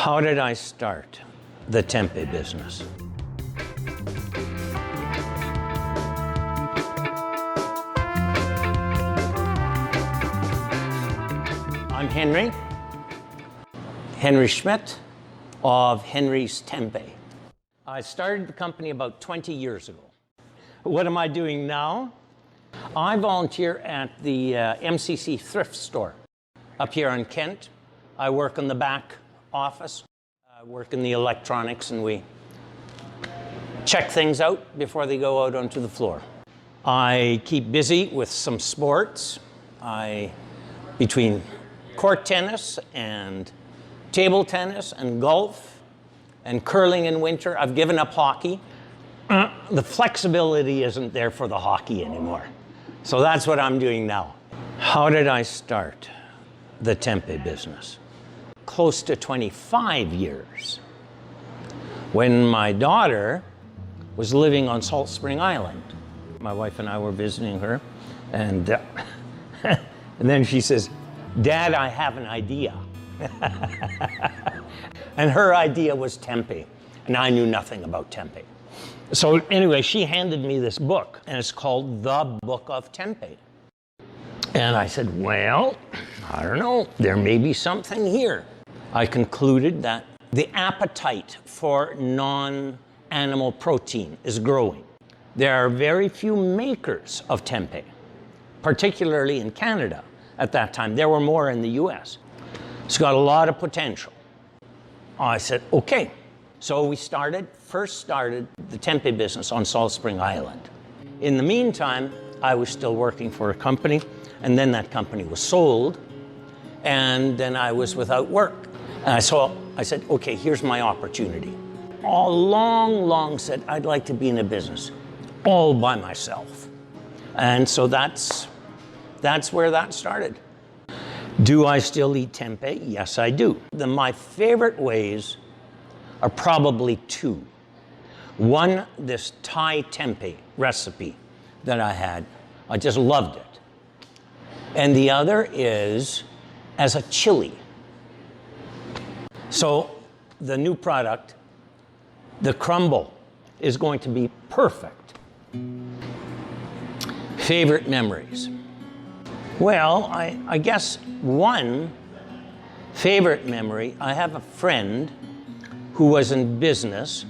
How did I start the Tempeh business? I'm Henry Schmidt of Henry's Tempeh. I started the company about 20 years ago. What am I doing now? I volunteer at the MCC thrift store up here on Kent. I work in the back office. I work in the electronics, and we check things out before they go out onto the floor. I keep busy with some sports. Between court tennis and table tennis and golf and curling in winter. I've given up hockey. The flexibility isn't there for the hockey anymore. So that's what I'm doing now. How did I start the Tempeh business? Close to 25 years. When my daughter was living on Salt Spring Island, my wife and I were visiting her, and and then she says, "Dad, I have an idea." And her idea was Tempeh, and I knew nothing about Tempeh. So anyway, she handed me this book, and it's called The Book of Tempeh. And I said, well, I don't know, there may be something here. I concluded that the appetite for non-animal protein is growing. There are very few makers of Tempeh, particularly in Canada at that time. There were more in the US. It's got a lot of potential. I said, okay. So we first started the Tempeh business on Salt Spring Island. In the meantime, I was still working for a company, and then that company was sold, and then I was without work. And so I said, okay, here's my opportunity. All long said, I'd like to be in a business all by myself. And so that's where that started. Do I still eat Tempeh? Yes, I do. My favorite ways are probably two. One, this Thai Tempeh recipe that I had. I just loved it. And the other is as a chili. So the new product, the crumble, is going to be perfect. Favorite memories? Well, I guess one favorite memory, I have a friend who was in business,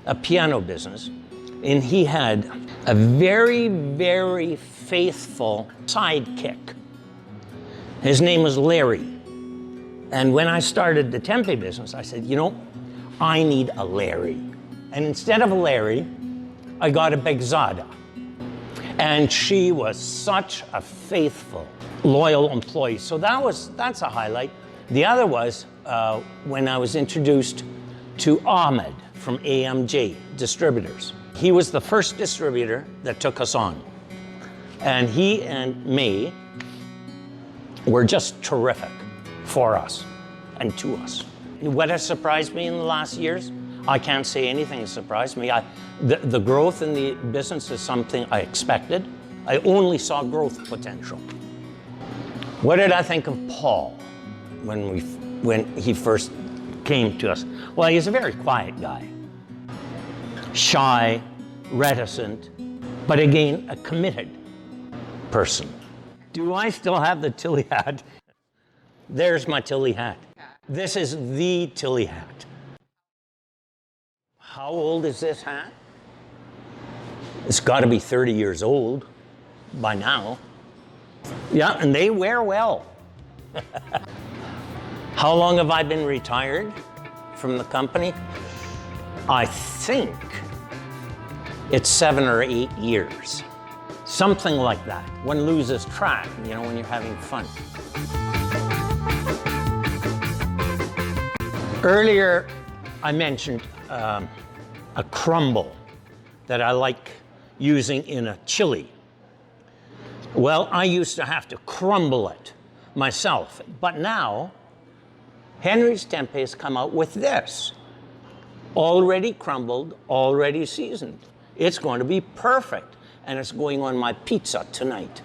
a piano business, and he had a very, very faithful sidekick. His name was Larry. And when I started the Tempeh business, I said, you know, I need a Larry. And instead of a Larry, I got a Begzada. And she was such a faithful, loyal employee. So that's a highlight. The other was when I was introduced to Ahmed from AMJ Distributors. He was the first distributor that took us on. And he and May were just terrific for us and to us. What has surprised me in the last years? I can't say anything has surprised me. The growth in the business is something I expected. I only saw growth potential. What did I think of Paul when he first came to us? Well, he's a very quiet guy. Shy, reticent, but again, a committed person. Do I still have the Tilly hat? There's my Tilly hat. This is the Tilly hat. How old is this hat? It's got to be 30 years old by now. Yeah, and they wear well. How long have I been retired from the company? I think it's 7 or 8 years. Something like that. One loses track, you know, when you're having fun. Earlier, I mentioned a crumble that I like using in a chili. Well, I used to have to crumble it myself, but now Henry's Tempeh has come out with this. Already crumbled, already seasoned. It's going to be perfect, and it's going on my pizza tonight.